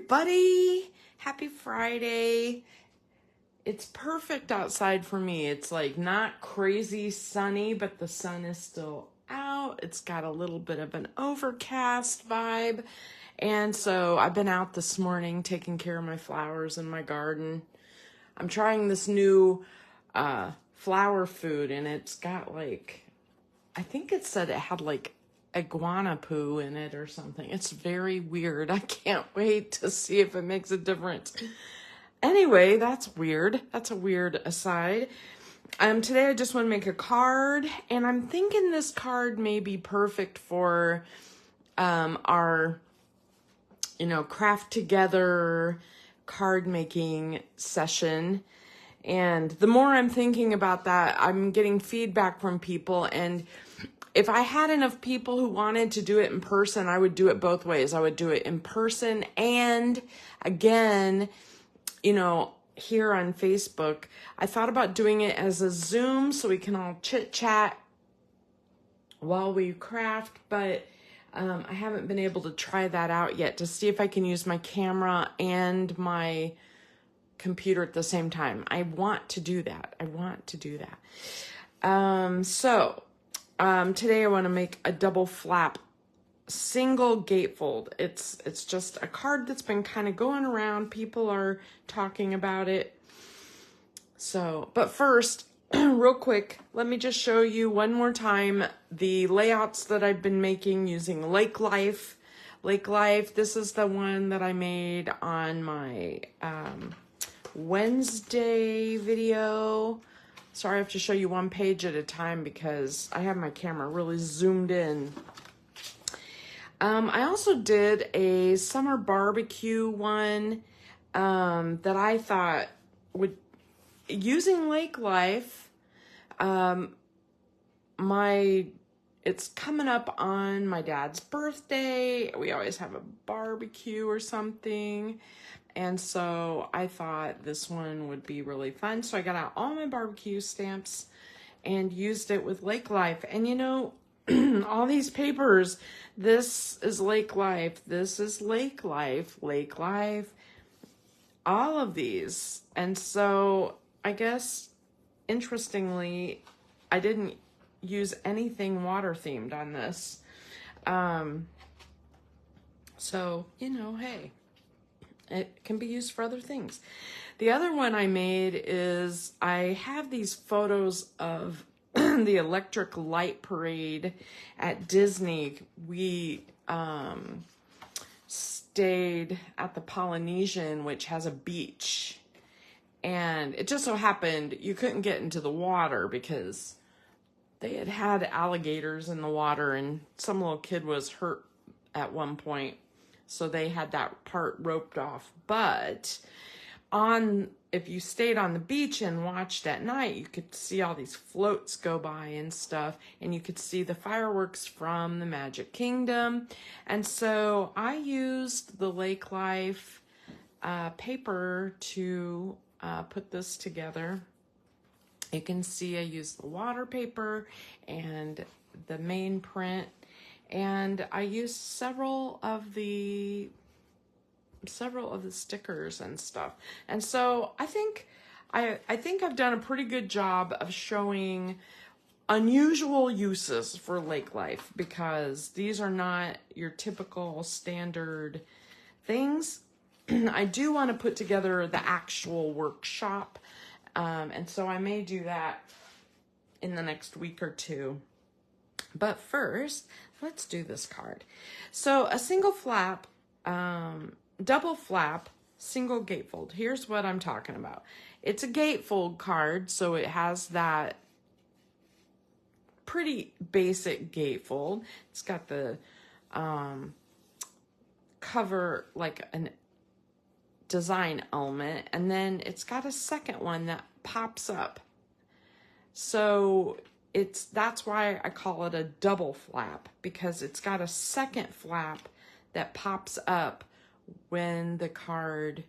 everybody. Happy Friday. It's perfect outside for me. It's like not crazy sunny, but the sun is still out. It's got a little bit of an overcast vibe. And so I've been out this morning taking care of my flowers in my garden. I'm trying this new flower food, and it's got like, I think it said it had like iguana poo in it or something. It's very weird. I can't wait to see if it makes a difference. Anyway, that's weird. That's a weird aside. Today I just want to make a card, and I'm thinking this card may be perfect for our, craft together card making session. And the more I'm thinking about that, I'm getting feedback from people, and if I had enough people who wanted to do it in person, I would do it both ways. I would do it in person and again, here on Facebook. I thought about doing it as a Zoom so we can all chit chat while we craft, but I haven't been able to try that out yet to see if I can use my camera and my computer at the same time. I want to do that. Today I want to make a double flap single gatefold. It's just a card that's been kind of going around. People are talking about it. So, but first, real quick, let me just show you one more time the layouts that I've been making using Lake Life. Lake Life, this is the one that I made on my Wednesday video. Sorry, I have to show you one page at a time because I have my camera really zoomed in. I also did a summer barbecue one that I thought would, using Lake Life, it's coming up on my dad's birthday. We always have a barbecue or something. And so I thought this one would be really fun. So I got out all my barbecue stamps and used it with Lake Life. And all these papers, this is Lake Life, this is Lake Life, Lake Life, all of these. And so I guess, interestingly, I didn't use anything water themed on this. Hey. It can be used for other things. The other one I made is I have these photos of the electric light parade at Disney. We stayed at the Polynesian, which has a beach. And it just so happened you couldn't get into the water because they had alligators in the water, and some little kid was hurt at one point. So they had that part roped off. But if you stayed on the beach and watched at night, you could see all these floats go by and stuff. And you could see the fireworks from the Magic Kingdom. And so I used the Lake Life paper to put this together. You can see I used the water paper and the main print. And I used several of the stickers and stuff. And so I think I've done a pretty good job of showing unusual uses for Lake Life, because these are not your typical standard things. I do want to put together the actual workshop. And so I may do that in the next week or two. But first, let's do this card. So a single flap, double flap, single gatefold. Here's what I'm talking about. It's a gatefold card, so it has that pretty basic gatefold. It's got the cover, like an design element, and then it's got a second one that pops up. So that's why I call it a double flap, because it's got a second flap that pops up when the card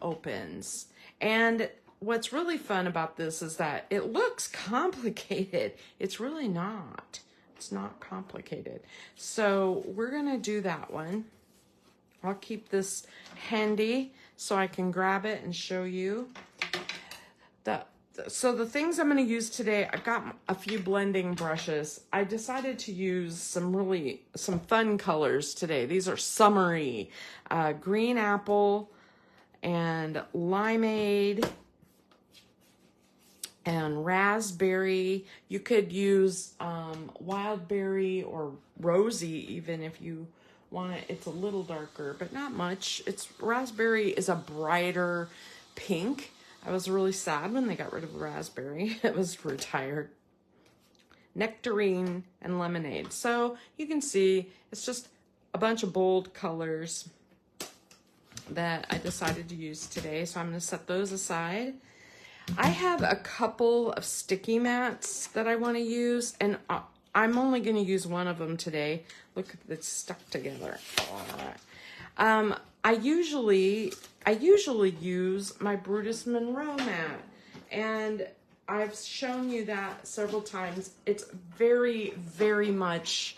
opens. And what's really fun about this is that it looks complicated. It's really not. It's not complicated. So we're gonna do that one. I'll keep this handy so I can grab it and show you. So the things I'm going to use today, I've got a few blending brushes. I decided to use some fun colors today. These are summery, green apple and limeade and raspberry. You could use wild berry or rosy even if you want it. It's a little darker, but not much. Raspberry is a brighter pink. I was really sad when they got rid of raspberry. It was retired. Nectarine and lemonade. So you can see it's just a bunch of bold colors that I decided to use today. So I'm going to set those aside. I have a couple of sticky mats that I want to use, and I'm only going to use one of them today. Look, it's stuck together. I usually use my Brutus Monroe mat, and I've shown you that several times. It's very, very much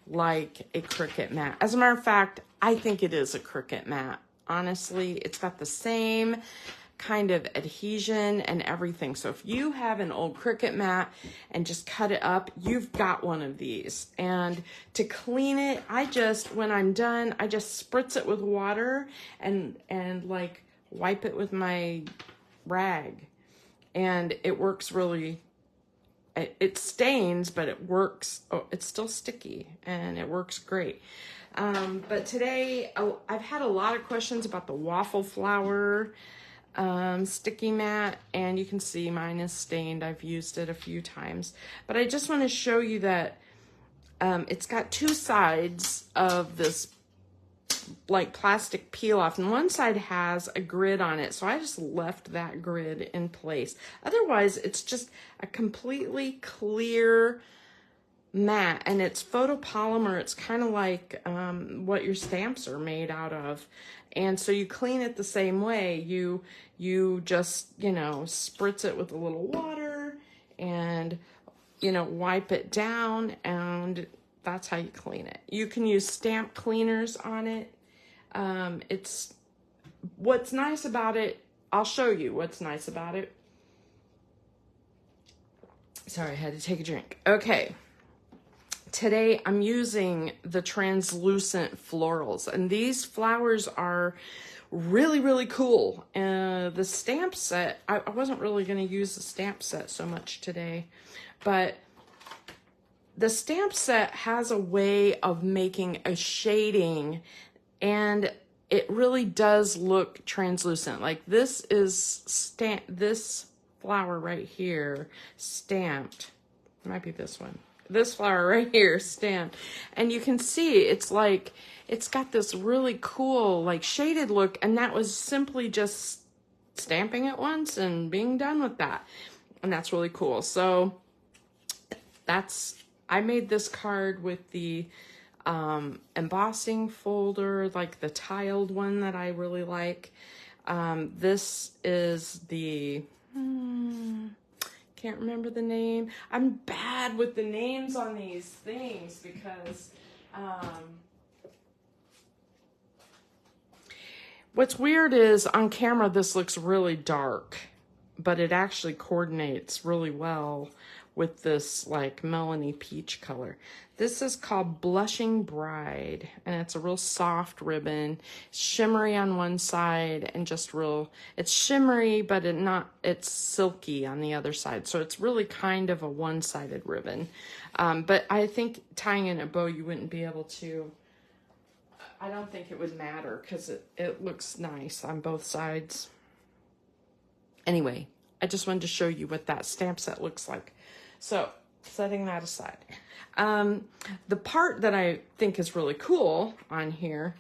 like a Cricut mat. As a matter of fact, I think it is a Cricut mat. Honestly, it's got the same kind of adhesion and everything. So if you have an old Cricut mat and just cut it up, you've got one of these. And to clean it, when I'm done, I just spritz it with water and like wipe it with my rag. And it works really, it stains, but it works. Oh, it's still sticky and it works great. But today I've had a lot of questions about the waffle flower sticky mat, and you can see mine is stained. I've used it a few times, but I just want to show you that it's got two sides of this like plastic peel off, and one side has a grid on it, so I just left that grid in place. Otherwise, it's just a completely clear mat, and it's photopolymer. It's kind of like what your stamps are made out of. And so you clean it the same way. You just, spritz it with a little water and, wipe it down, and that's how you clean it. You can use stamp cleaners on it. What's nice about it, I'll show you what's nice about it. Sorry, I had to take a drink. Okay. Today I'm using the translucent florals, and these flowers are really, really cool. The stamp set, I wasn't really going to use the stamp set so much today, but the stamp set has a way of making a shading, and it really does look translucent. Like this flower right here stamped. It might be this one. This flower right here stamped, and you can see it's like it's got this really cool like shaded look, and that was simply just stamping it once and being done with that, and that's really cool. So I made this card with the embossing folder, like the tiled one that I really like. This is the can't remember the name. I'm bad with the names on these things because what's weird is on camera this looks really dark, but it actually coordinates really well with this like melony peach color. This is called Blushing Bride, and it's a real soft ribbon, shimmery on one side and just it's shimmery, but it's silky on the other side. So it's really kind of a one-sided ribbon. But I think tying in a bow, you wouldn't be able to, I don't think it would matter because it looks nice on both sides. Anyway, I just wanted to show you what that stamp set looks like. So setting that aside. The part that I think is really cool on here,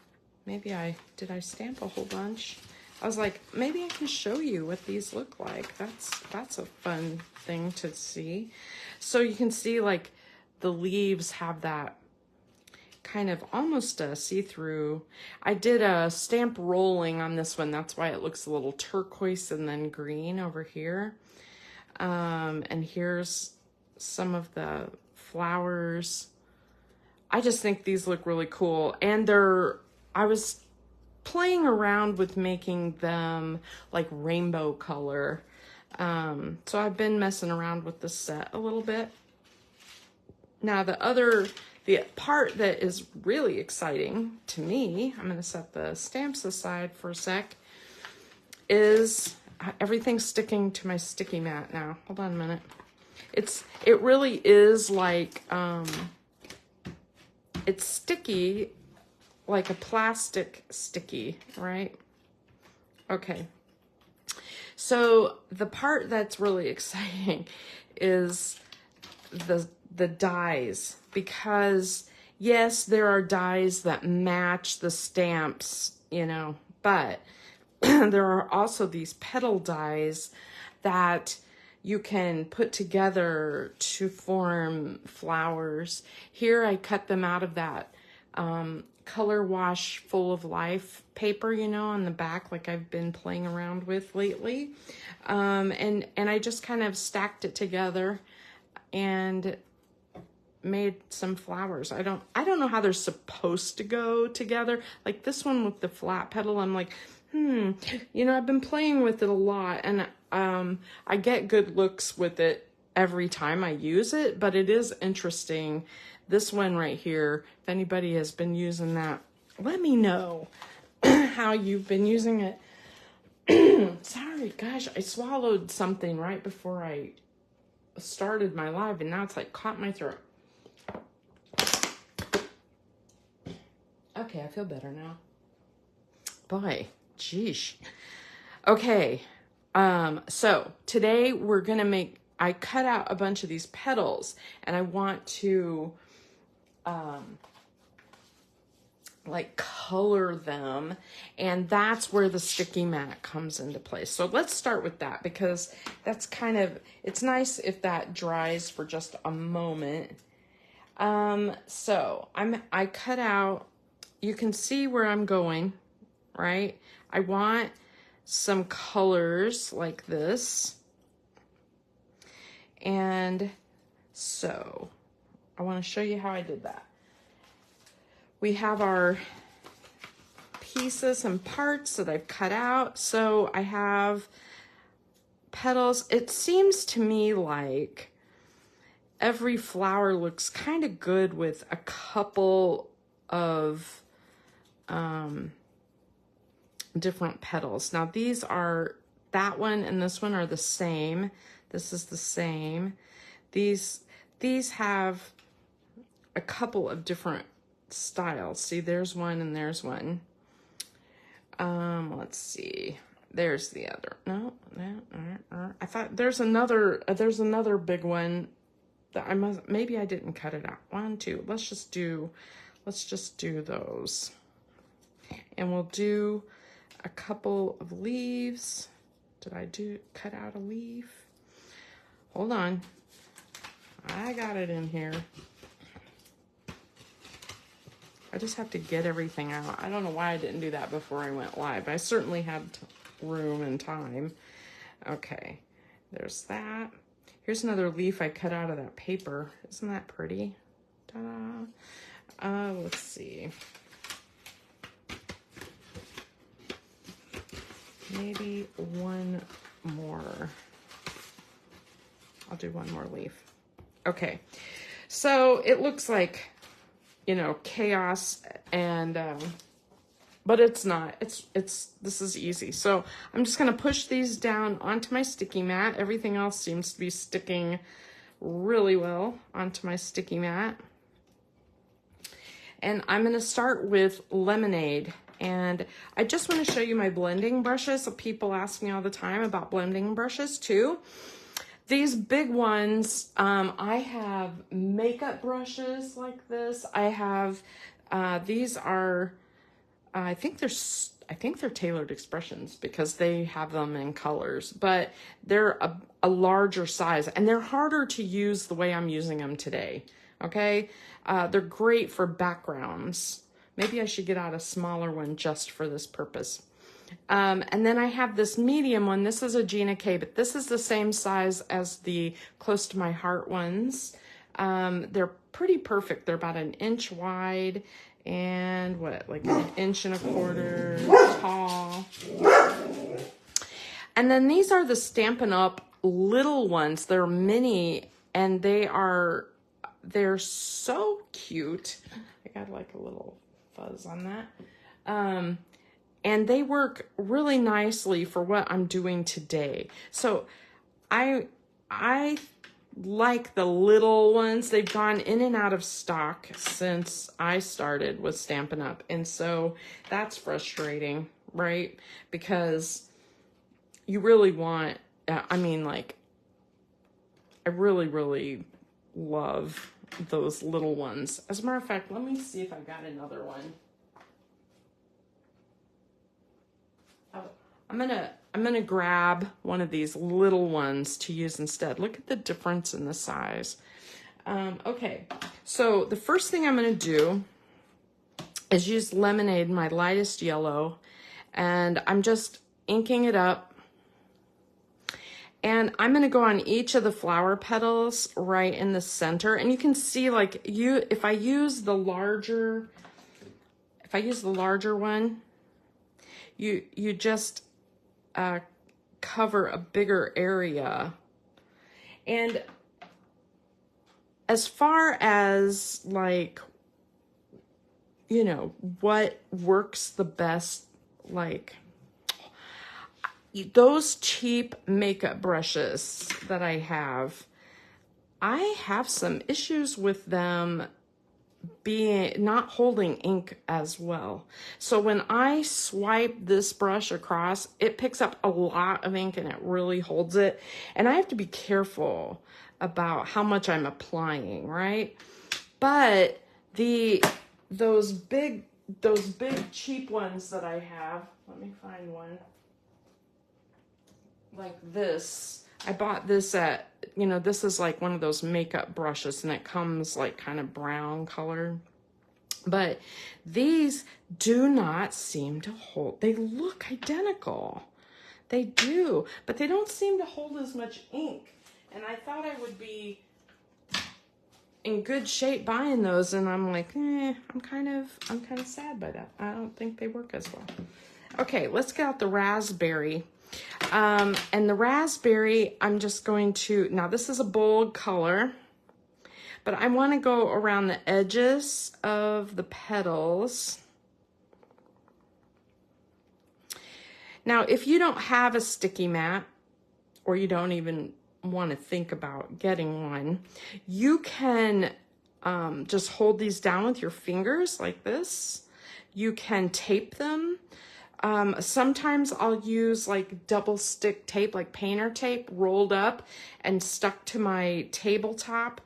did I stamp a whole bunch? I was like, maybe I can show you what these look like. That's a fun thing to see. So you can see like the leaves have that kind of almost a see-through. I did a stamp rolling on this one. That's why it looks a little turquoise and then green over here. And here's some of the flowers. I just think these look really cool, and I was playing around with making them like rainbow color. So I've been messing around with the set a little bit. Now the part that is really exciting to me, I'm going to set the stamps aside for a sec, is everything's sticking to my sticky mat now. Hold on a minute. It really is like, it's sticky, like a plastic sticky, right? Okay. So the part that's really exciting is the dies, because yes, there are dies that match the stamps, you know, but there are also these petal dies that you can put together to form flowers. Here I cut them out of that color wash full of life paper, you know, on the back, like I've been playing around with lately. And I just kind of stacked it together and made some flowers. I don't know how they're supposed to go together. Like this one with the flat petal, I'm like, you know, I've been playing with it a lot, and I get good looks with it every time I use it, but it is interesting. This one right here, if anybody has been using that, let me know how you've been using it. Sorry, gosh, I swallowed something right before I started my live, and now it's like caught my throat. Okay, I feel better now. Boy, geesh. Okay, so today we're gonna I cut out a bunch of these petals, and I want to like color them, and that's where the sticky mat comes into place. So let's start with that, because that's kind of, it's nice if that dries for just a moment. So I cut out, you can see where I'm going, right? I want some colors like this. And so I want to show you how I did that. We have our pieces and parts that I've cut out. So I have petals. It seems to me like every flower looks kind of good with a couple of different petals. Now these are, that one and this one are the same. This is the same. These have a couple of different styles. See, there's one and there's one. Let's see. There's the other. No. I thought there's another big one that maybe I didn't cut it out. 1, 2. Let's just do those. And we'll do a couple of leaves. Did I cut out a leaf? Hold on. I got it in here. I just have to get everything out. I don't know why I didn't do that before I went live. I certainly had room and time. Okay, there's that. Here's another leaf I cut out of that paper. Isn't that pretty? Ta-da. Let's see. Maybe one more. I'll do one more leaf. Okay, so it looks like, you know, chaos, and but it's not. This is easy. So I'm just gonna push these down onto my sticky mat. Everything else seems to be sticking really well onto my sticky mat. And I'm gonna start with Lemonade. And I just want to show you my blending brushes. So people ask me all the time about blending brushes too. These big ones, I have makeup brushes like this. I have, these are, I think they're Tailored Expressions, because they have them in colors, but they're a larger size, and they're harder to use the way I'm using them today. Okay. They're great for backgrounds. Maybe I should get out a smaller one just for this purpose. And then I have this medium one. This is a Gina K, but this is the same size as the Close to My Heart ones. They're pretty perfect. They're about 1 inch wide, and what, like an inch and a quarter tall. And then these are the Stampin' Up! Little ones. They're mini, and they're so cute. I got like a little fuzz on that. And they work really nicely for what I'm doing today. So I like the little ones. They've gone in and out of stock since I started with Stampin' Up! And so that's frustrating, right? Because you really want, I mean, like, I really, really love those little ones. As a matter of fact, let me see if I got another one. I'm gonna grab one of these little ones to use instead. Look at the difference in the size. Okay, so the first thing I'm gonna do is use Lemonade, my lightest yellow, and I'm just inking it up. And I'm gonna go on each of the flower petals right in the center. And you can see, like, if I use the larger one, you just cover a bigger area. And as far as, like, you know, what works the best, like, those cheap makeup brushes that I have some issues with them not holding ink as well. So when I swipe this brush across, it picks up a lot of ink and it really holds it. And I have to be careful about how much I'm applying, right? But those big cheap ones that I have, let me find one. Like this, I bought this at, you know, this is like one of those makeup brushes, and it comes like kind of brown color. But these do not seem to hold. They look identical. They do, but they don't seem to hold as much ink. And I thought I would be in good shape buying those, and I'm like, I'm kind of sad by that. I don't think they work as well. Okay, let's get out the raspberry. And the raspberry, I'm just going to, now this is a bold color, but I want to go around the edges of the petals. Now, if you don't have a sticky mat, or you don't even want to think about getting one, you can just hold these down with your fingers like this. You can tape them. Sometimes I'll use like double stick tape, like painter tape, rolled up and stuck to my tabletop,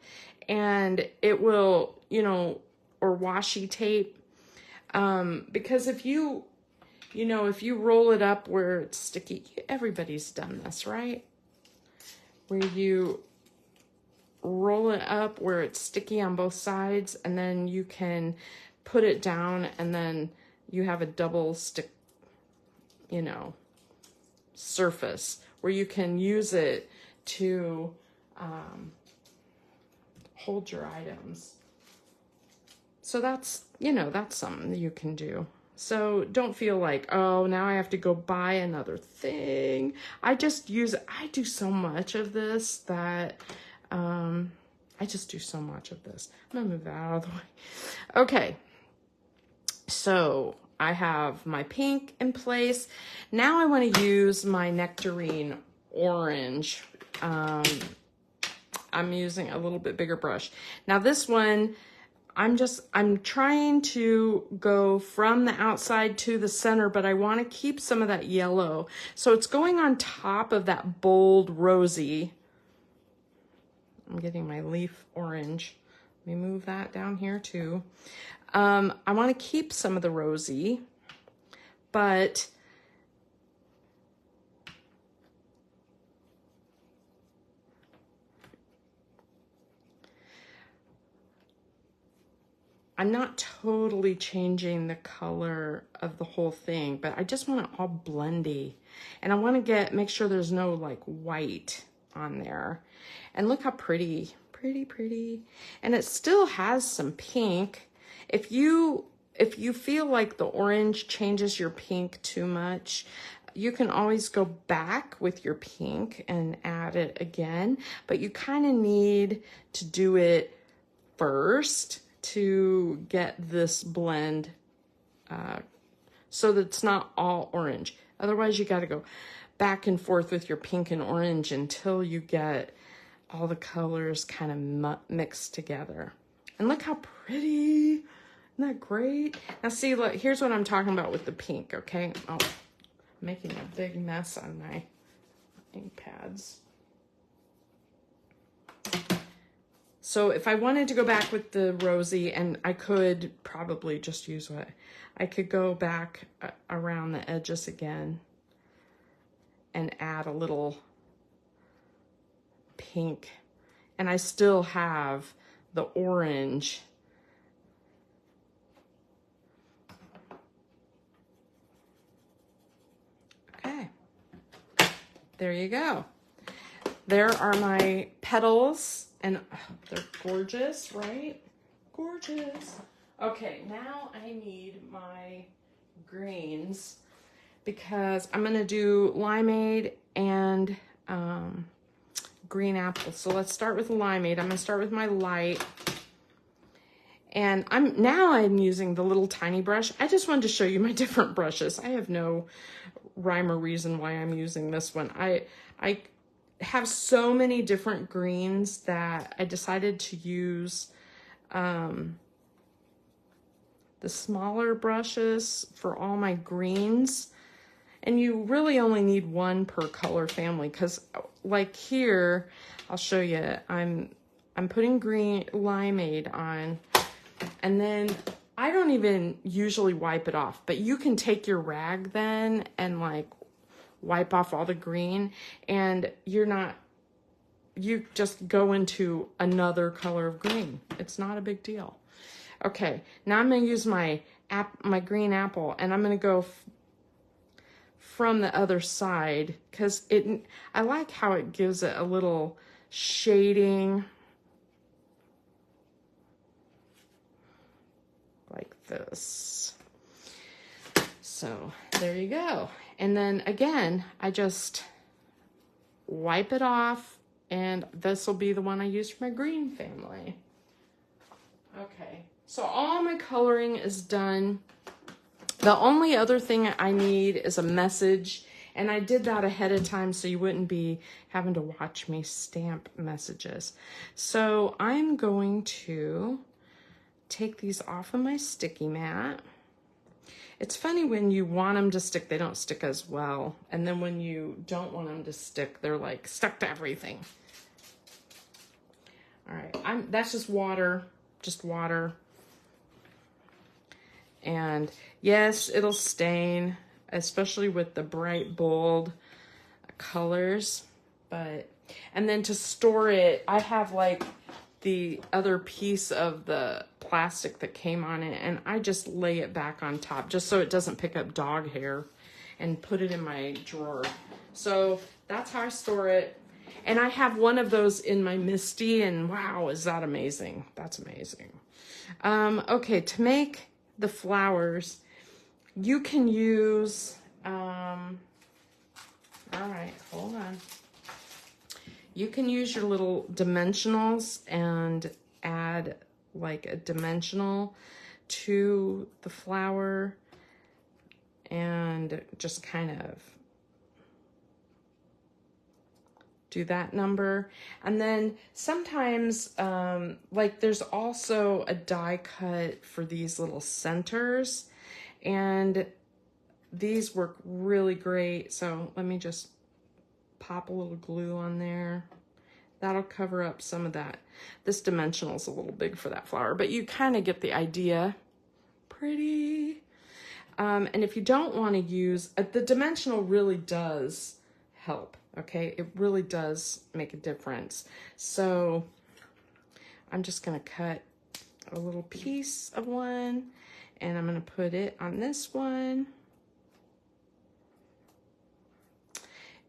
and it will, you know, or washi tape. Because if you roll it up where it's sticky, everybody's done this, right? Where you roll it up where it's sticky on both sides, and then you can put it down, and then you have a double stick, you know, surface where you can use it to hold your items. So that's, you know, that's something that you can do. So don't feel like, oh, now I have to go buy another thing. I just use it. I do so much of this that I just do so much of this. I'm gonna move that out of the way. Okay, so I have my pink in place. Now I want to use my nectarine orange. I'm using a little bit bigger brush. Now this one, I'm trying to go from the outside to the center, but I want to keep some of that yellow. So it's going on top of that bold rosy. I'm getting my leaf orange. Let me move that down here too. I want to keep some of the rosy, but I'm not totally changing the color of the whole thing, but I just want it all blendy. And I want to make sure there's no like white on there. And look how pretty. And it still has some pink. If you if you feel like the orange changes your pink too much, you can always go back with your pink and add it again, but you kind of need to do it first to get this blend so that it's not all orange. Otherwise, you got to go back and forth with your pink and orange until you get all the colors kind of mixed together. And look how pretty. Isn't that great? Now see, look, here's what I'm talking about with the pink, okay? Oh, I'm making a big mess on my ink pads. So if I wanted to go back with the rosy, and I could probably just use what, I could go back around the edges again and add a little pink. And I still have the orange. Okay, there you go. There are my petals, and they're gorgeous, right? Gorgeous. Okay, now I need my greens because I'm gonna do limeade and green apple. So let's start with limeade. I'm gonna start with my light. And I'm using the little tiny brush. I just wanted to show you my different brushes. I have no rhyme or reason why I'm using this one. I have so many different greens that I decided to use the smaller brushes for all my greens. And you really only need one per color family, because like here, I'll show you, I'm putting green limeade on, and then I don't even usually wipe it off, but you can take your rag then and like wipe off all the green, and you just go into another color of green. It's not a big deal. Okay, now I'm gonna use my green apple, and I'm gonna go from the other side, because I like how it gives it a little shading like this. So there you go. And then again, I just wipe it off, and this will be the one I use for my green family. Okay, so all my coloring is done. The only other thing I need is a message, and I did that ahead of time so you wouldn't be having to watch me stamp messages. So I'm going to take these off of my sticky mat. It's funny, when you want them to stick, they don't stick as well. And then when you don't want them to stick, they're like stuck to everything. All right, that's just water, And yes, it'll stain, especially with the bright, bold colors. And then to store it, I have like the other piece of the plastic that came on it, and I just lay it back on top just so it doesn't pick up dog hair, and put it in my drawer. So that's how I store it. And I have one of those in my Misty, and wow, is that amazing. That's amazing. Okay, to make the flowers, you can use, all right, hold on. You can use your little dimensionals and add like a dimensional to the flower and just kind of do that number. And then sometimes, like there's also a die cut for these little centers, and these work really great. So let me just pop a little glue on there. That'll cover up some of that. This dimensional is a little big for that flower, but you kind of get the idea. Pretty. And if you don't want to use, the dimensional really does help, okay? It really does make a difference. So I'm just going to cut a little piece of one, and I'm going to put it on this one.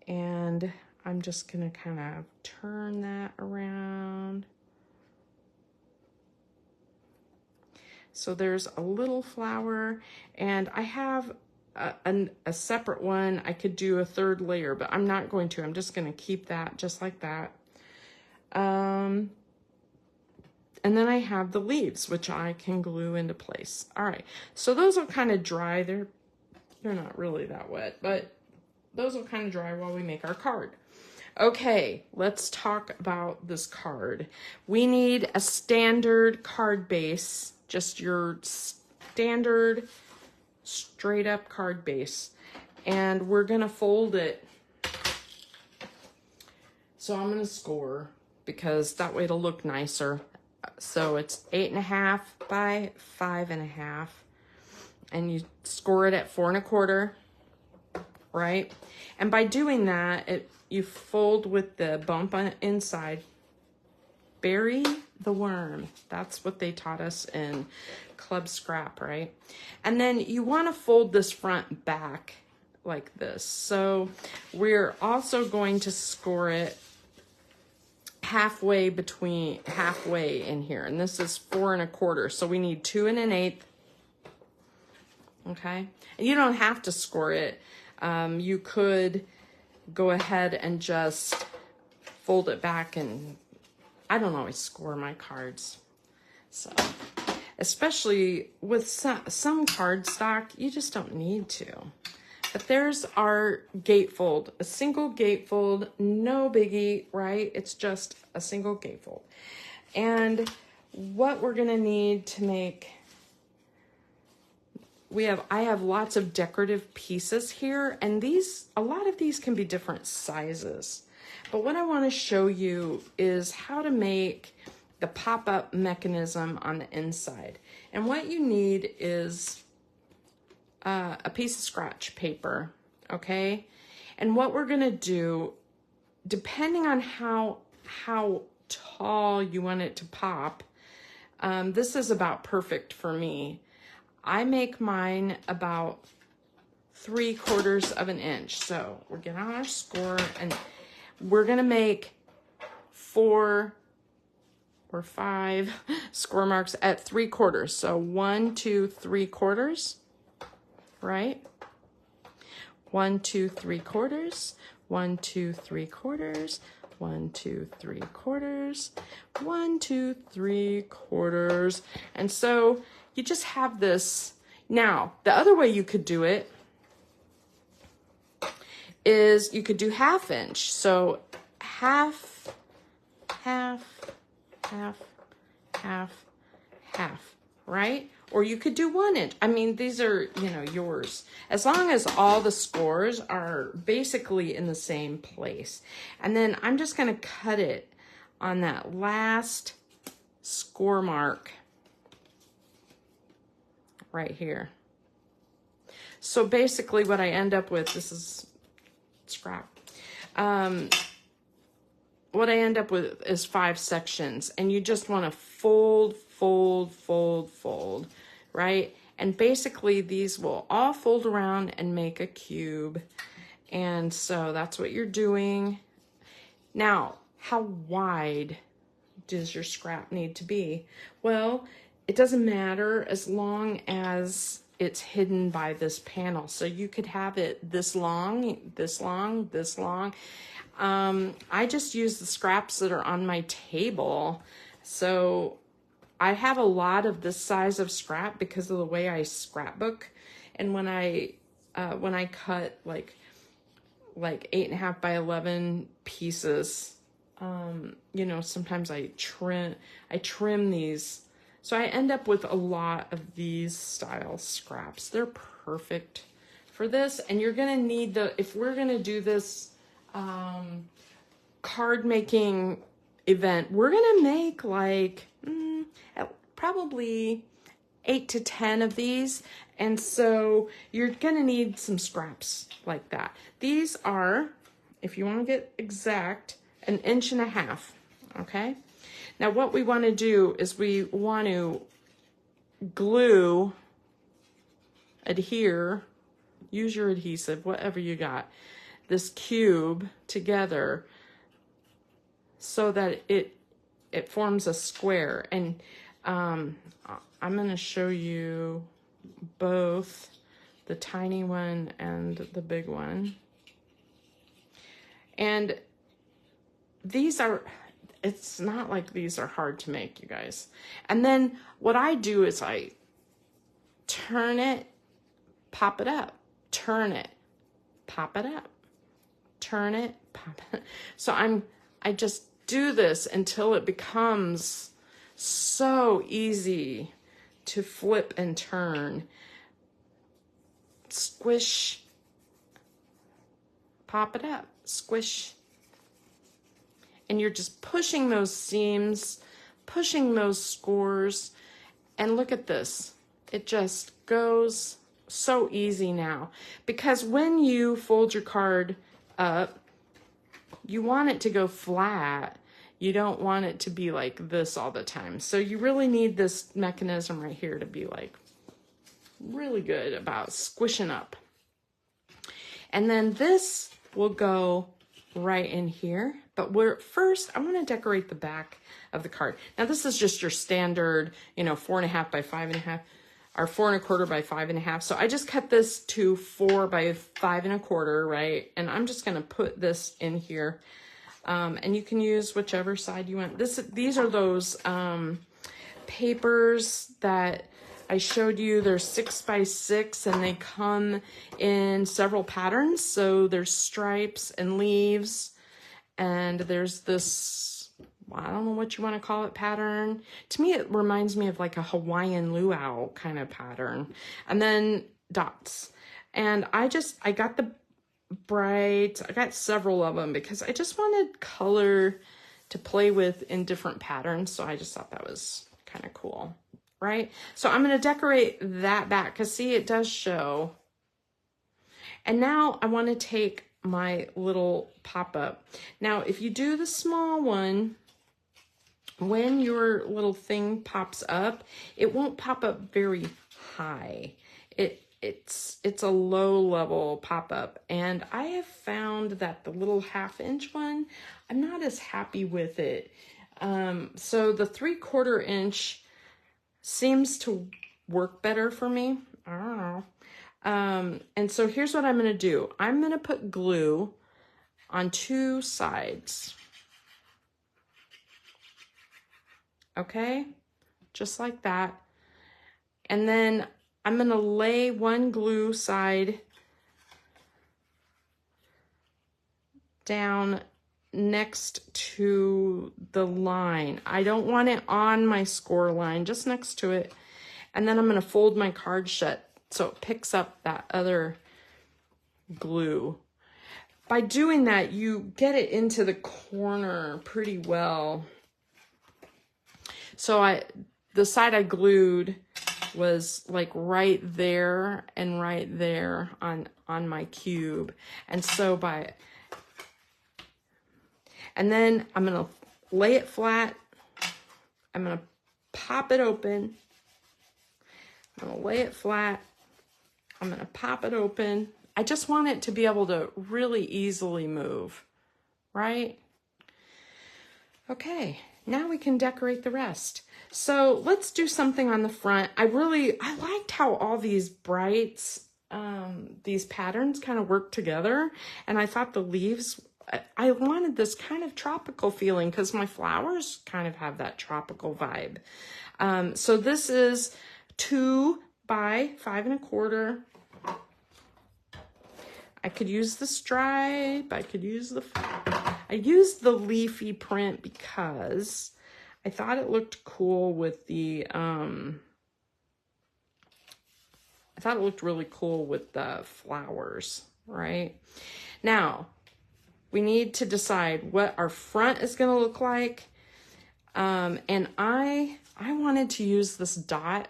And I'm just going to kind of turn that around. So there's a little flower, and I have a separate one. I could do a third layer, but I'm not going to. I'm just going to keep that just like that. And then I have the leaves, which I can glue into place. All right, so those will kind of dry. They're not really that wet, but those will kind of dry while we make our card. Okay, let's talk about this card. We need a standard card base, just your standard straight up card base. And we're gonna fold it. So I'm gonna score because that way it'll look nicer. So it's 8.5 by 5.5. And you score it at 4 1/4, right? And by doing that, you fold with the bump on inside. Bury the worm. That's what they taught us in Club Scrap, right? And then you want to fold this front back like this. So we're also going to score it halfway in here. And this is 4 1/4. So we need 2 1/8. Okay. And you don't have to score it. You could go ahead and just fold it back, and I don't always score my cards. So, especially with some cardstock, you just don't need to. But there's our gatefold, a single gatefold, no biggie, right? It's just a single gatefold. And what we're gonna need to make, I have lots of decorative pieces here, and a lot of these can be different sizes. But what I want to show you is how to make the pop-up mechanism on the inside. And what you need is a piece of scratch paper, okay? And what we're gonna do, depending on how tall you want it to pop, this is about perfect for me. I make mine about 3/4 of an inch. So we're getting on our score, and we're gonna make 4 or 5 score marks at 3/4. So 1, 2, 3/4, right? 1, 2, 3/4, 1, 2, 3/4, 1, 2, 3/4, 1, 2, 3/4. And so you just have this. Now, the other way you could do it is you could do 1/2 inch. So half, right? Or you could do 1 inch. I mean, these are, yours. As long as all the scores are basically in the same place. And then I'm just gonna cut it on that last score mark right here. So basically what I end up with, this is scrap. What I end up with is 5 sections, and you just want to fold, right? And basically these will all fold around and make a cube. And so that's what you're doing. Now, how wide does your scrap need to be? Well, it doesn't matter as long as it's hidden by this panel. So you could have it this long, this long, this long. I just use the scraps that are on my table. So I have a lot of this size of scrap because of the way I scrapbook. And when I cut like 8.5 by 11 pieces, sometimes I trim these. So I end up with a lot of these style scraps. They're perfect for this. And you're gonna need if we're gonna do this card making event, we're gonna make like probably 8 to 10 of these. And so you're gonna need some scraps like that. These are, if you wanna get exact, 1.5 inches, okay? Now what we wanna do is we want to glue, adhere, use your adhesive, whatever you got, this cube together so that it forms a square. And I'm going to show you both the tiny one and the big one. And these are, it's not like these are hard to make, you guys. And then what I do is I turn it, pop it up, turn it, pop it up, turn it, pop it. So I just do this until it becomes so easy to flip and turn. Squish, pop it up, squish. And you're just pushing those seams, pushing those scores. And look at this. It just goes so easy now. Because when you fold your card up, you want it to go flat. You don't want it to be like this all the time. So you really need this mechanism right here to be like really good about squishing up. And then this will go right in here. But first, I want to decorate the back of the card. Now, this is just your standard, 4.5 by 5.5, or 4.25 by 5.5. So I just cut this to 4 by 5.25, right? And I'm just going to put this in here. And you can use whichever side you want. These are those papers that I showed you. They're 6 by 6 and they come in several patterns. So there's stripes and leaves, and there's this, I don't know what you want to call it, pattern. To me, it reminds me of like a Hawaiian luau kind of pattern. And then dots. And I got the bright, I got several of them because I just wanted color to play with in different patterns. So I just thought that was kind of cool, right? So I'm going to decorate that back because see, it does show. And now I want to take my little pop-up. Now, if you do the small one, when your little thing pops up, it won't pop up very high. It's a low level pop-up. And I have found that the little 1/2 inch one, I'm not as happy with it. So the 3/4 inch seems to work better for me. I don't know. And so here's what I'm going to do. I'm going to put glue on 2 sides. Okay? Just like that. And then I'm going to lay one glue side down next to the line. I don't want it on my score line, just next to it. And then I'm going to fold my card shut so it picks up that other glue. By doing that, you get it into the corner pretty well. So the side I glued was like right there and right there on my cube. And so and then I'm going to lay it flat. I'm going to pop it open. I'm going to lay it flat. I'm going to pop it open. I just want it to be able to really easily move, right? Okay, now we can decorate the rest. So let's do something on the front. I liked how all these brights, these patterns kind of work together. And I thought the leaves, I wanted this kind of tropical feeling because my flowers kind of have that tropical vibe. So this is 2 by 5.25. I could use the stripe. I used the leafy print because I thought it looked cool with the, I thought it looked really cool with the flowers, right? Now, we need to decide what our front is going to look like. And I wanted to use this dot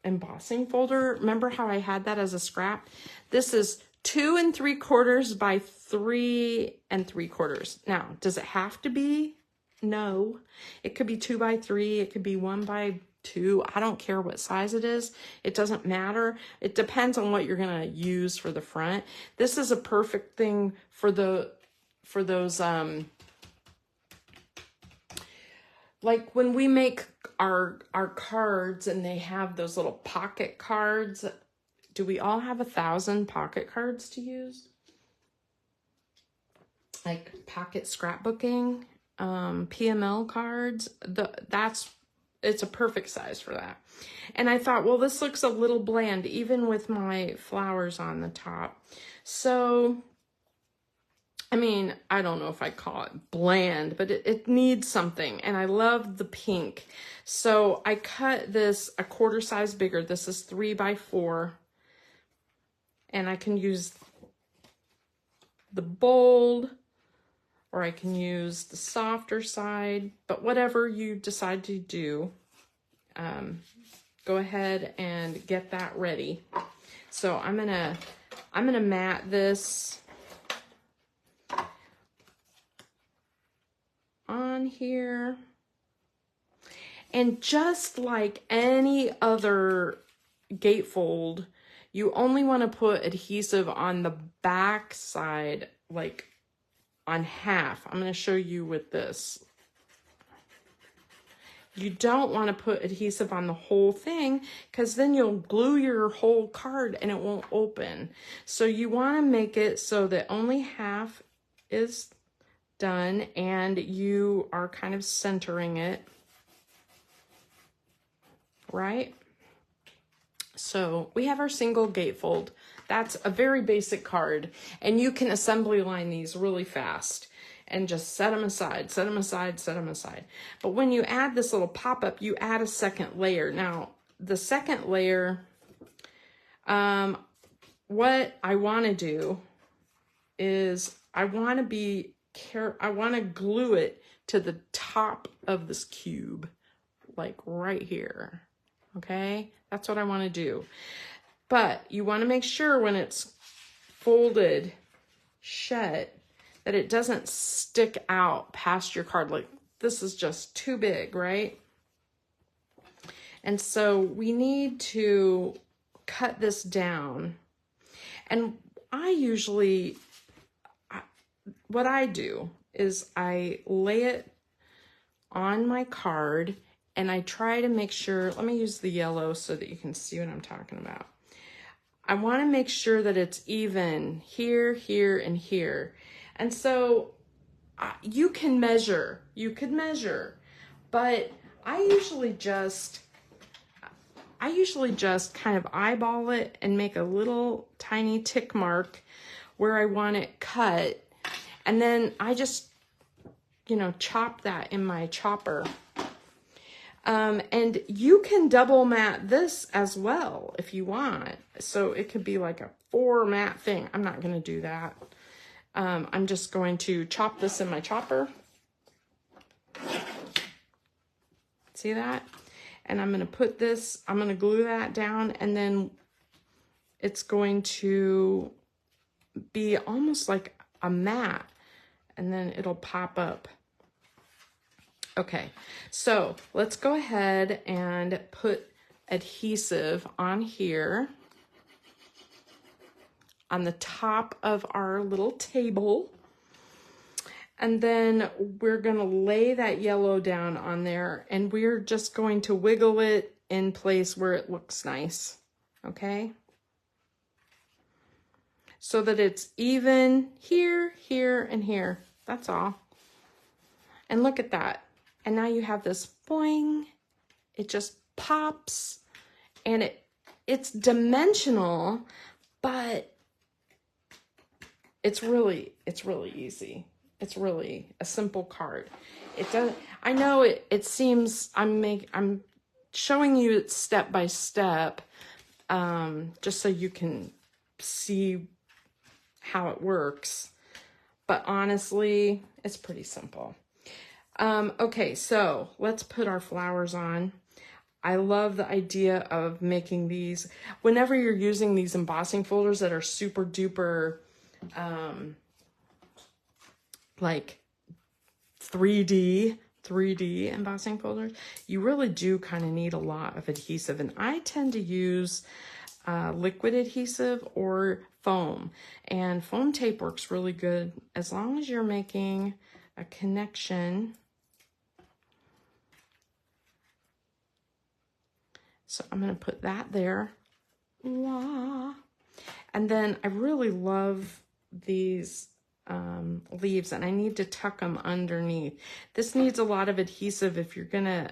embossing folder. Remember how I had that as a scrap? This is 2 3/4 by 3 3/4. Now, does it have to be? No. It could be 2 by 3. It could be 1 by 2. I don't care what size it is. It doesn't matter. It depends on what you're going to use for the front. This is a perfect thing for those like when we make our cards and they have those little pocket cards, do we all have 1,000 pocket cards to use? Like pocket scrapbooking, PML cards, it's a perfect size for that. And I thought, well, this looks a little bland, even with my flowers on the top. So, I mean, I don't know if I call it bland, but it needs something. And I love the pink. So I cut this a quarter size bigger. This is 3x4. And I can use the bold, or I can use the softer side, but whatever you decide to do, go ahead and get that ready. So I'm gonna mat this on here. And just like any other gatefold, you only want to put adhesive on the back side, like on half. I'm going to show you with this. You don't want to put adhesive on the whole thing, because then you'll glue your whole card and it won't open. So you want to make it so that only half is done and you are kind of centering it, right? So we have our single gatefold. That's a very basic card, and you can assembly line these really fast and just set them aside, set them aside, set them aside. But when you add this little pop-up, you add a second layer. Now, the second layer, what I want to do is I want to glue it to the top of this cube, like right here. Okay, that's what I want to do. But you want to make sure when it's folded shut that it doesn't stick out past your card. Like this is just too big, right? And so we need to cut this down. And what I do is I lay it on my card and I try to make sure, let me use the yellow so that you can see what I'm talking about. I want to make sure that it's even here, here, and here. And so you can measure, but I usually just kind of eyeball it and make a little tiny tick mark where I want it cut. And then I just, chop that in my chopper. And you can double mat this as well if you want. So it could be like a 4 mat thing. I'm not going to do that. I'm just going to chop this in my chopper. See that? And I'm going to put this, I'm going to glue that down, and then it's going to be almost like a mat, and then it'll pop up. Okay, so let's go ahead and put adhesive on here on the top of our little table. And then we're gonna lay that yellow down on there, and we're just going to wiggle it in place where it looks nice, okay? So that it's even here, here, and here, that's all. And look at that. And now you have this boing, it just pops, and it's dimensional, but it's really easy. It's really a simple card. It does. I know it seems I'm showing you it step by step, just so you can see how it works. But honestly, it's pretty simple. Okay, so let's put our flowers on. I love the idea of making these. Whenever you're using these embossing folders that are super duper, like 3D embossing folders, you really do kind of need a lot of adhesive. And I tend to use liquid adhesive or foam. And foam tape works really good as long as you're making a connection So I'm going to put that there. Wah. And then I really love these leaves, and I need to tuck them underneath. This needs a lot of adhesive if you're gonna,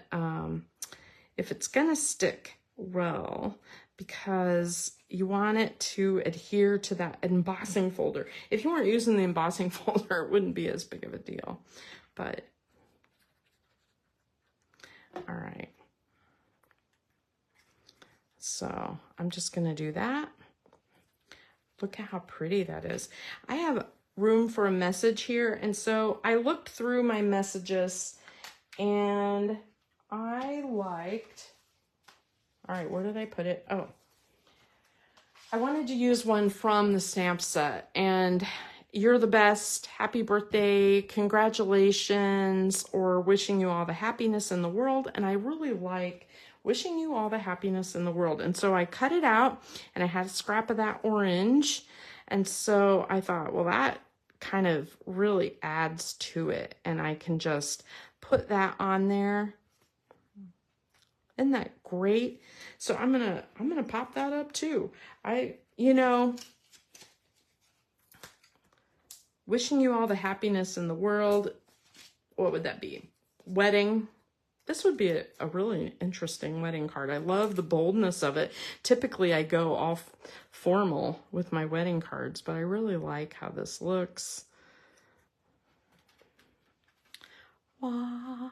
if it's gonna stick well, because you want it to adhere to that embossing folder. If you weren't using the embossing folder, it wouldn't be as big of a deal, but all right. So I'm just gonna do that. Look at how pretty that is. I have room for a message here, and so I looked through my messages and I liked, all right, where did I put it? Oh, I wanted to use one from the stamp set, and you're the best, happy birthday, congratulations, or wishing you all the happiness in the world. And I really like wishing you all the happiness in the world. And so I cut it out, and I had a scrap of that orange. And so I thought, well, that kind of really adds to it, and I can just put that on there. Isn't that great? So I'm gonna pop that up too. You know, wishing you all the happiness in the world. What would that be? Wedding. This would be a really interesting wedding card. I love the boldness of it. Typically I go all formal with my wedding cards, but I really like how this looks. Wow.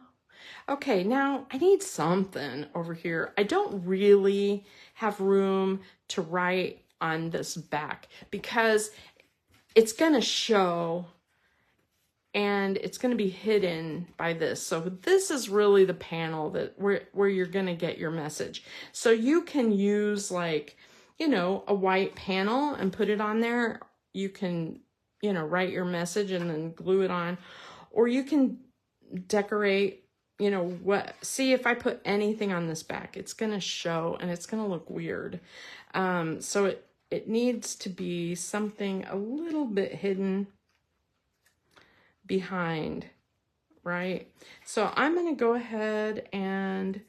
Okay, now I need something over here. I don't really have room to write on this back because it's gonna show and it's gonna be hidden by this. So this is really the panel that where you're gonna get your message. So you can use, like, you know, a white panel and put it on there. You can, you know, write your message and then glue it on, or you can decorate, you know, what, see, if I put anything on this back, it's going to show and it's going to look weird. So it needs to be something a little bit hidden behind, right? So I'm going to go ahead and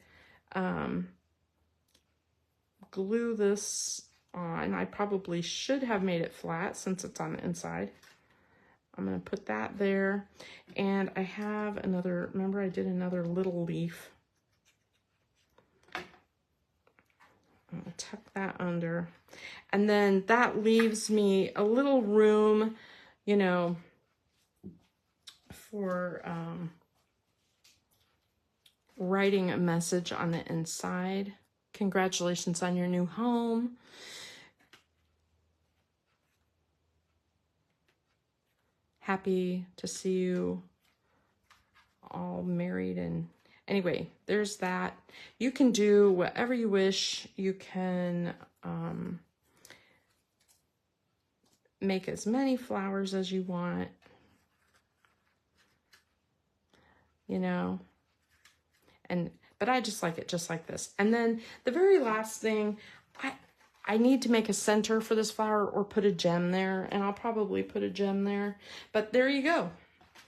glue this on. I probably should have made it flat since it's on the inside. I'm going to put that there, and I have another, remember I did another little leaf. I'm going to tuck that under, and then that leaves me a little room, you know, for writing a message on the inside. Congratulations on your new home. Happy to see you all married. And anyway, there's that. You can do whatever you wish. You can make as many flowers as you want, you know, but I just like it just like this. And then the very last thing, I need to make a center for this flower or put a gem there, and I'll probably put a gem there. But there you go.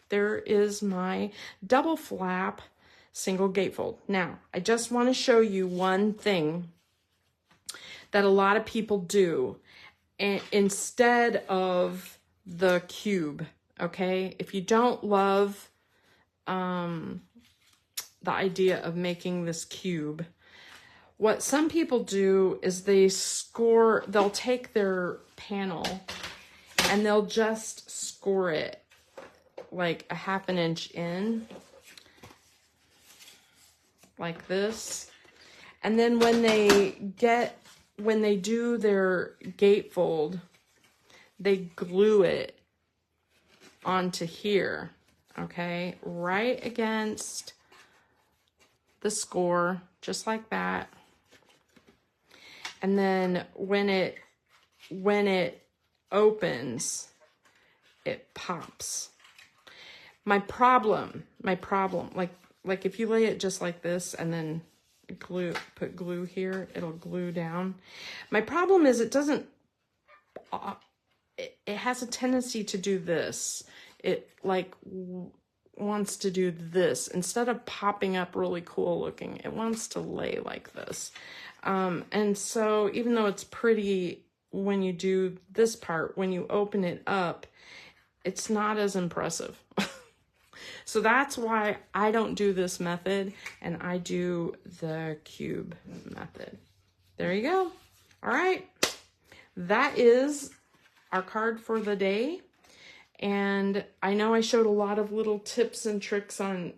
There is my double flap single gatefold. Now, I just want to show you one thing that a lot of people do instead of the cube, okay? If you don't love the idea of making this cube, what some people do is they'll take their panel and they'll just score it like a ½ inch in, like this. And then when they do their gatefold, they glue it onto here, okay? Right against the score, just like that. And then when it opens, it pops. My problem, like if you lay it just like this and then put glue here, it'll glue down. My problem is it doesn't, it has a tendency to do this. It like wants to do this. Instead of popping up really cool looking, it wants to lay like this. And so even though it's pretty when you do this part, when you open it up, it's not as impressive. So that's why I don't do this method and I do the cube method. There you go. All right. That is our card for the day. And I know I showed a lot of little tips and tricks on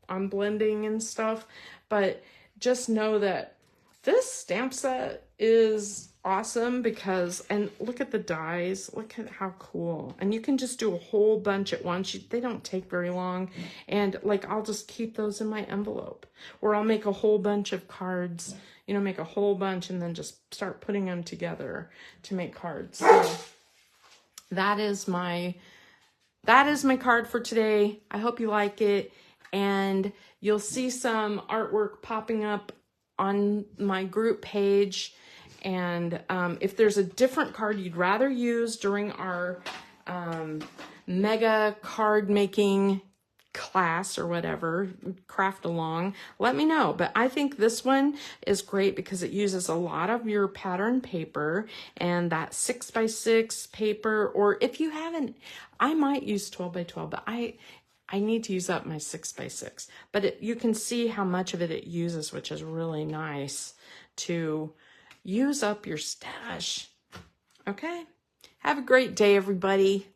blending and stuff, but just know that this stamp set is awesome because, and look at the dies, look at how cool. And you can just do a whole bunch at once. They don't take very long. And like, I'll just keep those in my envelope, or I'll make a whole bunch of cards, you know, make a whole bunch and then just start putting them together to make cards. So that is my card for today. I hope you like it. And you'll see some artwork popping up on my group page. And if there's a different card you'd rather use during our mega card making class or whatever, craft along, let me know. But I think this one is great because it uses a lot of your pattern paper and that 6x6 paper, or if you haven't, I might use 12x12, but I need to use up my 6x6. But you can see how much of it uses, which is really nice to use up your stash. Okay. Have a great day, everybody.